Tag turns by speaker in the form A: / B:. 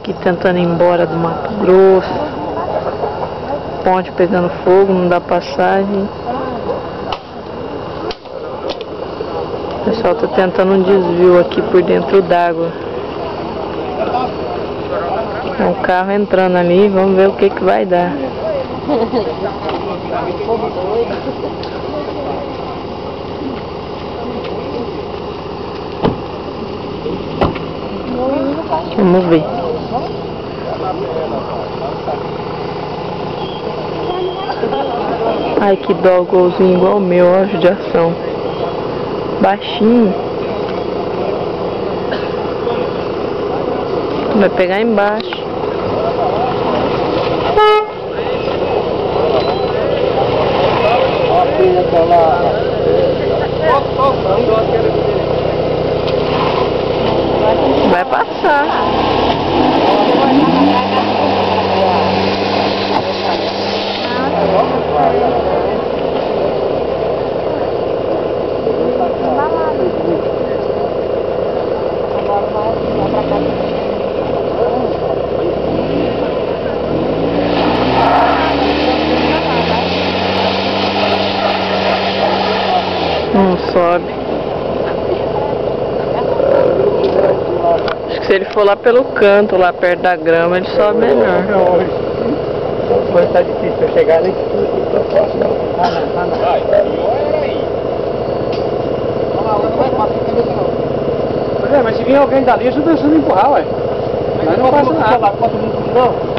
A: aqui tentando ir embora do Mato Grosso. Ponte pegando fogo, não dá passagem. O pessoal tá tentando um desvio aqui por dentro d'água. É um carro entrando ali, vamos ver o que que vai dar. Vamos ver. Ai, que dó, golzinho igual o meu, ó, judiação. Baixinho. Vai pegar embaixo. Vai passar. Não sobe. Acho que se ele for lá pelo canto, lá perto da grama, ele sobe melhor.
B: Vai estar difícil eu chegar ali. Mas se vir alguém dali, ajuda a empurrar, ué. Mas não passa nada.